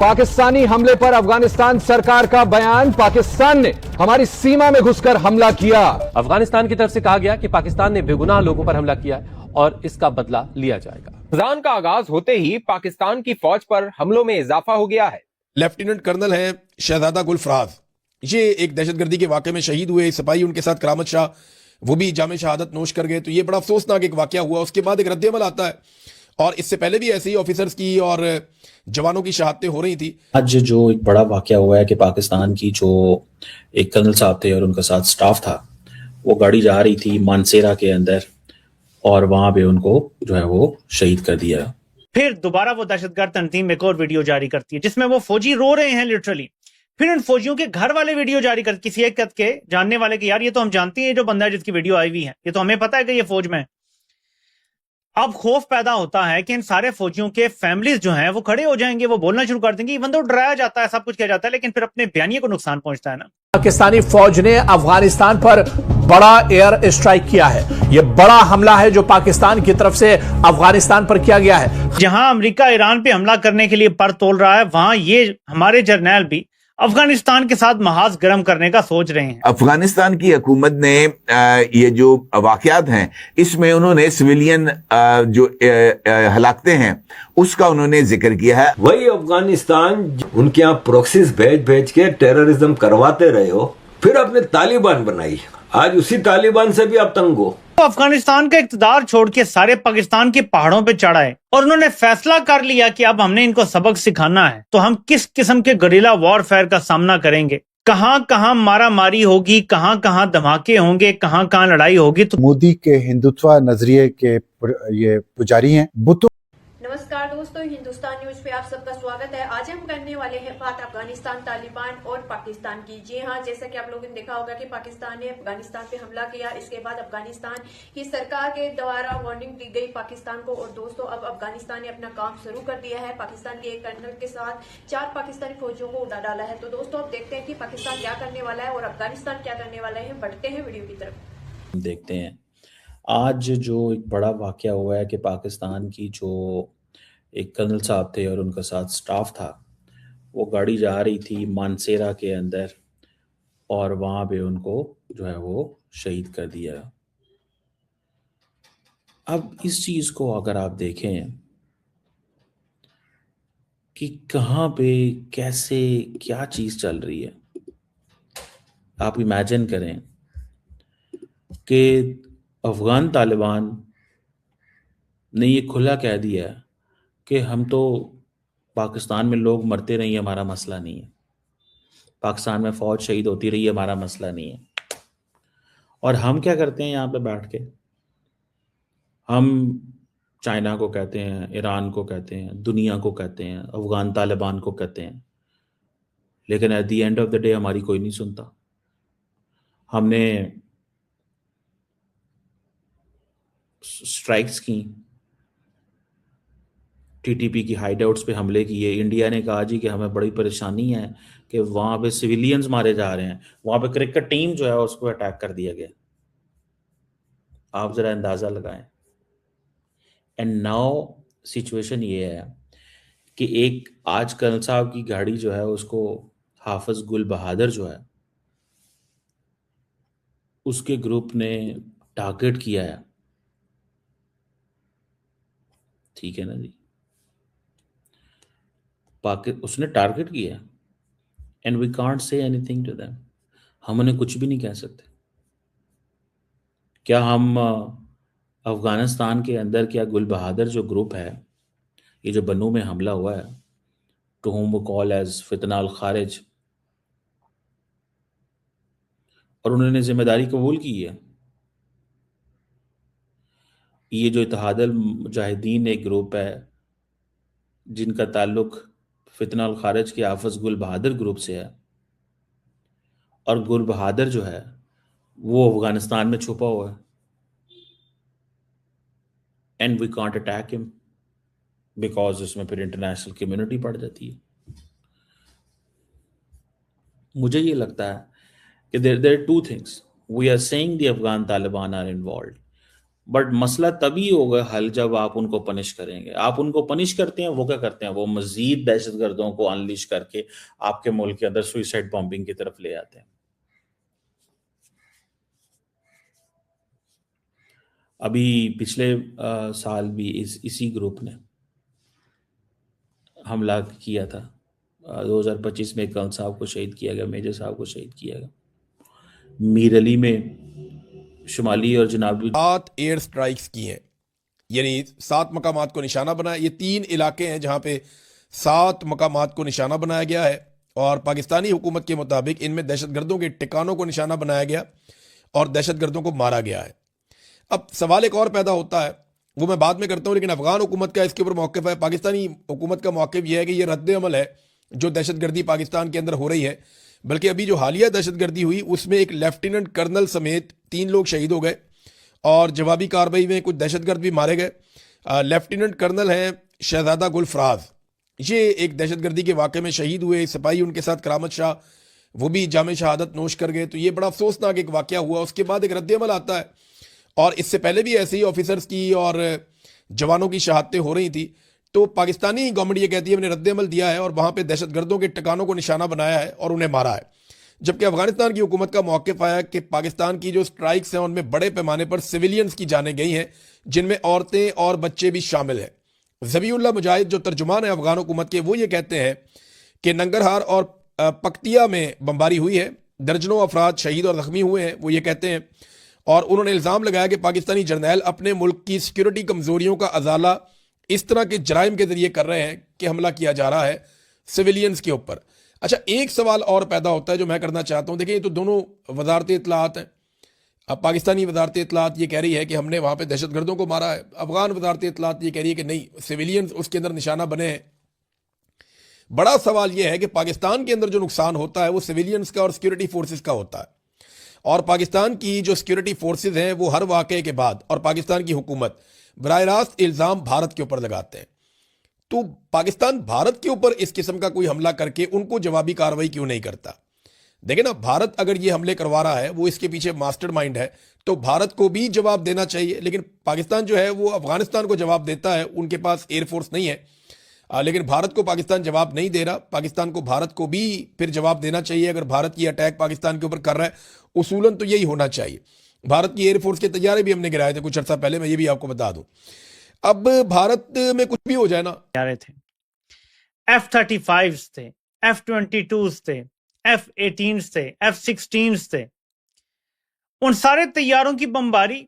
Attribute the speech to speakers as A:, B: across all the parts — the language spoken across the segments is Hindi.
A: पाकिस्तानी हमले पर अफगानिस्तान सरकार का बयान। पाकिस्तान ने हमारी सीमा में घुसकर हमला किया।
B: अफगानिस्तान की तरफ से कहा गया कि पाकिस्तान ने बेगुनाह लोगों पर हमला किया है और इसका बदला लिया जाएगा।
C: रमजान का आगाज होते ही पाकिस्तान की फौज पर हमलों में इजाफा हो गया है।
D: लेफ्टिनेंट कर्नल है शहजादा गुलफराज, ये एक दहशतगर्दी के वाकये में शहीद हुए। सिपाही उनके साथ करामत शाह, वो भी जामे शहादत नोश कर गए। तो ये बड़ा अफसोसनाक एक वाकया हुआ। उसके बाद एक रद्द-ए-अमल आता है और इससे पहले भी ऐसे ही ऑफिसर्स की और जवानों की शहादतें हो रही थी।
E: आज जो एक बड़ा वाकया हुआ है कि पाकिस्तान की जो एक कर्नल साहब थे और उनका साथ स्टाफ था, वो गाड़ी जा रही थी मानसेरा के अंदर और वहां पे उनको जो है वो शहीद कर दिया।
F: फिर दोबारा वो दहशतगर्द तंजीम एक और वीडियो जारी करती है जिसमें वो फौजी रो रहे हैं लिटरली। फिर उन फौजियों के घर वाले वीडियो जारी कर किसी एक के जानने वाले कि यार ये तो हम जानते हैं जो बंदा है जिसकी वीडियो आई हुई है, ये तो हमें पता है कि ये फौज में है। अब खौफ पैदा होता है कि इन सारे फौजियों के फैमिलीज जो हैं वो खड़े हो जाएंगे, वो बोलना शुरू कर देंगे। इवन तो डराया जाता है, सब कुछ किया जाता है, लेकिन फिर अपने बयानिए को नुकसान पहुंचता है ना।
G: पाकिस्तानी फौज ने अफगानिस्तान पर बड़ा एयर स्ट्राइक किया है। यह बड़ा हमला है जो पाकिस्तान की तरफ से अफगानिस्तान पर किया गया है।
F: जहां अमेरिका ईरान पे हमला करने के लिए पर तोल रहा है, वहां ये हमारे जर्नैल भी अफगानिस्तान के साथ महाज गर्म करने का सोच रहे हैं।
H: अफगानिस्तान की हुकूमत ने ये जो वाकयात हैं इसमें उन्होंने सिविलियन जो हलाकतें हैं उसका उन्होंने जिक्र किया है।
I: वही अफगानिस्तान उनके यहाँ प्रोक्सीज भेज भेज के टेररिज्म करवाते रहे हो, फिर आपने तालिबान बनाई। आज उसी तालिबान से भी आप तंग हो।
F: तो अफगानिस्तान का इक़्तिदार छोड़ के सारे पाकिस्तान के पहाड़ों पे चढ़ाए और उन्होंने फैसला कर लिया कि अब हमने इनको सबक सिखाना है। तो हम किस किस्म के गुरिल्ला वॉरफेयर का सामना करेंगे, कहां कहां मारा मारी होगी, कहां कहां धमाके होंगे, कहां कहां लड़ाई होगी। तो
J: मोदी के हिंदुत्व नजरिए के ये पुजारी हैं।
K: नमस्कार दोस्तों, हिंदुस्तान न्यूज पे आप सबका स्वागत है। आज हम करने वाले हैं बात अफगानिस्तान, तालिबान और पाकिस्तान की। जी हां, जैसा कि आप लोगों ने देखा होगा कि पाकिस्तान ने अफगानिस्तान पे हमला किया। इसके बाद अफगानिस्तान की सरकार के द्वारा वार्निंग दी गई पाकिस्तान को। और दोस्तों, अब अफगानिस्तान ने अपना काम शुरू कर दिया है। पाकिस्तान के एक कर्नल के साथ 4 पाकिस्तानी फौजियों को उड़ा डाला है। तो दोस्तों, अब देखते हैं कि पाकिस्तान क्या करने वाला है और अफगानिस्तान क्या करने वाला है। बढ़ते हैं वीडियो की तरफ।
E: देखते हैं आज जो एक बड़ा वाकया हुआ है कि पाकिस्तान की जो एक कर्नल साहब थे और उनका साथ स्टाफ था, वो गाड़ी जा रही थी मानसेरा के अंदर और वहां पे उनको जो है वो शहीद कर दिया। अब इस चीज को अगर आप देखें कि कहाँ पे कैसे क्या चीज चल रही है, आप इमेजिन करें कि अफगान तालिबान ने ये खुला कह दिया है कि हम तो पाकिस्तान में लोग मरते रहिए, हमारा मसला नहीं है। पाकिस्तान में फौज शहीद होती रही, हमारा मसला नहीं है। और हम क्या करते हैं यहाँ पे बैठ के, हम चाइना को कहते हैं, ईरान को कहते हैं, दुनिया को कहते हैं, अफगान तालिबान को कहते हैं, लेकिन at the end of the day हमारी कोई नहीं सुनता। हमने स्ट्राइक्स की, टीटीपी की हाइडआउट्स पे हमले किए। इंडिया ने कहा जी कि हमें बड़ी परेशानी है कि वहां पे सिविलियंस मारे जा रहे हैं, वहां पे क्रिकेट टीम जो है उसको अटैक कर दिया गया। आप जरा अंदाजा लगाएं। एंड नाउ सिचुएशन ये है कि एक आज कर्नल साहब की गाड़ी जो है उसको हाफिज गुल बहादुर जो है उसके ग्रुप ने टारगेट किया है। ठीक है ना जी, उसने टारगेट किया and we can't say anything to them. हम उन्हें कुछ भी नहीं कह सकते। क्या हम अफगानिस्तान के अंदर, क्या गुल बहादुर जो ग्रुप है, ये जो बन्नू में हमला हुआ है, टू हुम वो कॉल एज फितना अल खारिज, और उन्होंने जिम्मेदारी कबूल की है। ये जो इत्तेहाद अल मुजाहिदीन एक ग्रुप है जिनका ताल्लुक फितना अल खारिज के हाफिज गुल बहादुर ग्रुप से है, और गुल बहादुर जो है वो अफगानिस्तान में छुपा हुआ है, and we can't attack him because उसमें फिर इंटरनेशनल कम्युनिटी पड़ जाती है। मुझे ये लगता है कि there are two things. We are saying the Afghan Taliban are involve, but मसला तभी होगा हल जब आप उनको पनिश करेंगे। आप उनको पनिश करते हैं, वो क्या करते हैं, वो मजीद दहशतगर्दों को अनलिश करके आपके मुल्क के अंदर सुइसाइड बॉम्बिंग की तरफ ले आते हैं। अभी पिछले साल भी इसी ग्रुप ने हमला किया था। 2025 में कंग साहब को शहीद किया गया, मेजर साहब को शहीद किया गया। मीर अली में शुमाली और जनाबी
D: 7 एयर स्ट्राइक्स की हैं, यानी 7 मकामात को निशाना बनाया। ये 3 इलाके हैं जहां पे 7 मकामात को निशाना बनाया गया है और पाकिस्तानी हुकूमत के मुताबिक इनमें दहशतगर्दों के ठिकानों को निशाना बनाया गया और दहशतगर्दों को मारा गया है। अब सवाल एक और पैदा होता है, वो मैं बाद में करता हूं, लेकिन अफगान हुकूमत का इसके ऊपर मौक़िफ़ है। पाकिस्तानी हुकूमत का मौक़िफ़ यह है कि यह रद्द अमल है जो दहशतगर्दी पाकिस्तान के अंदर हो रही है। बल्कि अभी जो हालिया दहशतगर्दी हुई उसमें एक लेफ्टिनेंट कर्नल समेत 3 लोग शहीद हो गए और जवाबी कार्रवाई में कुछ दहशतगर्द भी मारे गए। लेफ्टिनेंट कर्नल हैं शहजादा गुल फराज, ये एक दहशतगर्दी के वाक़े में शहीद हुए। सिपाही उनके साथ करामत शाह, वो भी जामे शहादत नोश कर गए। तो ये बड़ा अफसोसनाक एक वाक़या हुआ। उसके बाद एक रद्द अमल आता है और इससे पहले भी ऐसे ही ऑफिसर्स की और जवानों की शहादतें हो रही थी। तो पाकिस्तानी गवर्नमेंट ये कहती है हमने रद्द अमल दिया है और वहाँ पे दहशतगर्दों के ठिकानों को निशाना बनाया है और उन्हें मारा है। जबकि अफगानिस्तान की हुकूमत का मौक़िफ़ आया कि पाकिस्तान की जो स्ट्राइक्स हैं उनमें बड़े पैमाने पर सिविलियंस की जानें गई हैं, जिनमें औरतें और बच्चे भी शामिल हैं। ज़बीउल्लाह मुजाहिद जो तर्जुमान है अफगान हुकूमत के, वो ये कहते हैं कि नंगरहार और पक्तिया में बमबारी हुई है, दर्जनों अफराद शहीद और ज़ख्मी हुए हैं, वो ये कहते हैं। और उन्होंने इल्ज़ाम लगाया कि पाकिस्तानी जर्नैल अपने मुल्क की सिक्योरिटी कमज़ोरियों का अजाला इस तरह के जराइम के ज़रिए कर रहे हैं कि हमला किया जा रहा है सिविलियंस के ऊपर। अच्छा, एक सवाल और पैदा होता है जो मैं करना चाहता हूँ। देखिए, ये तो दोनों वजारत इत्तलाआत हैं। अब पाकिस्तानी वजारत इत्तलाआत ये कह रही है कि हमने वहाँ पे दहशतगर्दों को मारा है, अफगान वजारत इत्तलाआत ये कह रही है कि नहीं, सिविलियंस उसके अंदर निशाना बने हैं। बड़ा सवाल यह है कि पाकिस्तान के अंदर जो नुकसान होता है वो सिविलियंस का और सिक्योरिटी फोर्सेस का होता है। और पाकिस्तान की जो सिक्योरिटी फोर्सेस हैं वो हर वाक़े के बाद और पाकिस्तान की हुकूमत बराह रास्त इल्ज़ाम भारत के ऊपर लगाते हैं। तो पाकिस्तान भारत के ऊपर इस किस्म का कोई हमला करके उनको जवाबी कार्रवाई क्यों नहीं करता? देखिए ना, भारत अगर ये हमले करवा रहा है, वो इसके पीछे मास्टरमाइंड है, तो भारत को भी जवाब देना चाहिए। लेकिन पाकिस्तान जो है वो अफगानिस्तान को जवाब देता है, उनके पास एयरफोर्स नहीं है। लेकिन भारत को पाकिस्तान जवाब नहीं दे रहा। पाकिस्तान को भारत को भी फिर जवाब देना चाहिए अगर भारत ये अटैक पाकिस्तान के ऊपर कर रहा है। उसूलन तो यही होना चाहिए। भारत की एयरफोर्स के तैयारे भी हमने गिराए थे कुछ अर्सा पहले, मैं ये भी आपको बता दूं। अब भारत में कुछ भी हो जाए ना,
F: थे F-35 थे, F-22 थे, F-18 थे, F-16 थे, उन सारे तैयारों की बमबारी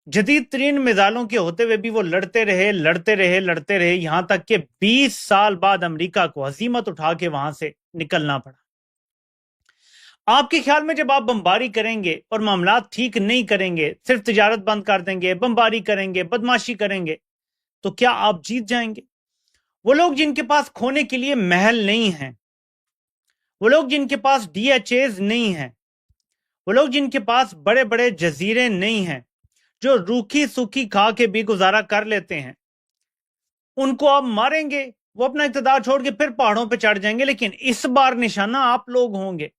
F: जदीद तरीन मिसाइलों के होते हुए भी वो लड़ते रहे यहां तक कि 20 साल बाद अमेरिका को हजीमत उठा के वहां से निकलना पड़ा। आपके ख्याल में जब आप बमबारी करेंगे और मामला ठीक नहीं करेंगे, सिर्फ तिजारत बंद कर देंगे, बमबारी करेंगे, बदमाशी करेंगे, तो क्या आप जीत जाएंगे? वो लोग जिनके पास खोने के लिए महल नहीं है, वो लोग जिनके पास DHAs नहीं है, वो लोग जिनके पास बड़े बड़े जजीरे नहीं हैं, जो रूखी सूखी खा के भी गुजारा कर लेते हैं, उनको आप मारेंगे, वो अपना इक़्तिदार छोड़ के फिर पहाड़ों पे चढ़ जाएंगे। लेकिन इस बार निशाना आप लोग होंगे।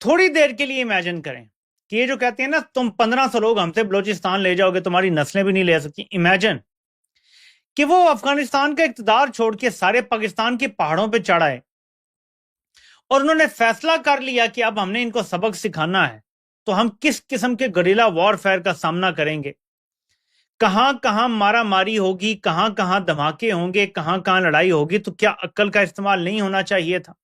F: थोड़ी देर के लिए इमेजिन करें कि ये जो कहते हैं ना, तुम 1500 लोग हमसे बलोचिस्तान ले जाओगे, तुम्हारी नस्लें भी नहीं ले सकती। इमेजिन कि वो अफगानिस्तान का इक़्तिदार छोड़ के सारे पाकिस्तान के पहाड़ों पे चढ़ाए और उन्होंने फैसला कर लिया कि अब हमने इनको सबक सिखाना है। तो हम किस किस्म के गरिल्ला वॉरफेयर का सामना करेंगे? कहां कहां मारा मारी होगी, कहां कहां धमाके होंगे, कहां कहां लड़ाई होगी। तो क्या अक्ल का इस्तेमाल नहीं होना चाहिए था?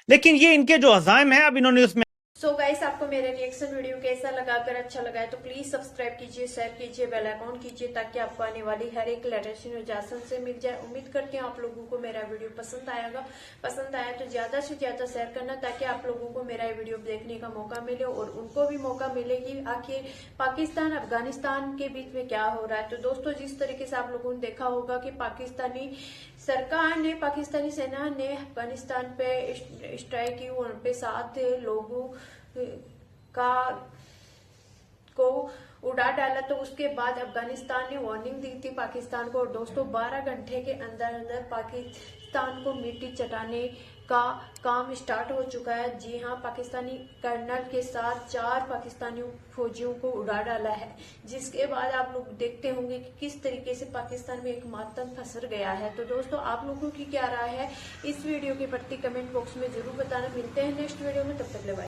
F: लेकिन ये इनके जो अज़ाइम है, अब इन्होंने उसमें
K: सो गाइस, आपको मेरा रिएक्शन वीडियो कैसा लगा? अगर अच्छा लगा है तो प्लीज सब्सक्राइब कीजिए, शेयर कीजिए, बेल आइकॉन कीजिए ताकि आपको आने वाली हर एक लेटेस्ट न्यूज़ आसान से मिल जाए। उम्मीद करती हूँ आप लोगों को मेरा वीडियो पसंद आएगा। पसंद आया तो ज्यादा से ज्यादा शेयर करना ताकि आप लोगों को मेरा वीडियो देखने का मौका मिले और उनको भी मौका मिले कि आखिर पाकिस्तान अफगानिस्तान के बीच में क्या हो रहा है। तो दोस्तों, जिस तरीके से आप लोगों ने देखा होगा कि पाकिस्तानी सरकार ने, पाकिस्तानी सेना ने अफगानिस्तान पे स्ट्राइक की, वहां पे 7 लोगों को उड़ा डाला। तो उसके बाद अफगानिस्तान ने वार्निंग दी थी पाकिस्तान को, और दोस्तों 12 घंटे के अंदर अंदर पाकिस्तान को मिट्टी चटाने का काम स्टार्ट हो चुका है। जी हाँ, पाकिस्तानी कर्नल के साथ 4 पाकिस्तानी फौजियों को उड़ा डाला है, जिसके बाद आप लोग देखते होंगे कि किस तरीके से पाकिस्तान में एक मातम फंस गया है। तो दोस्तों आप लोगों की क्या राय है इस वीडियो के प्रति कमेंट बॉक्स में जरूर बताना। मिलते हैं नेक्स्ट वीडियो में, तब तक के लिए बाय।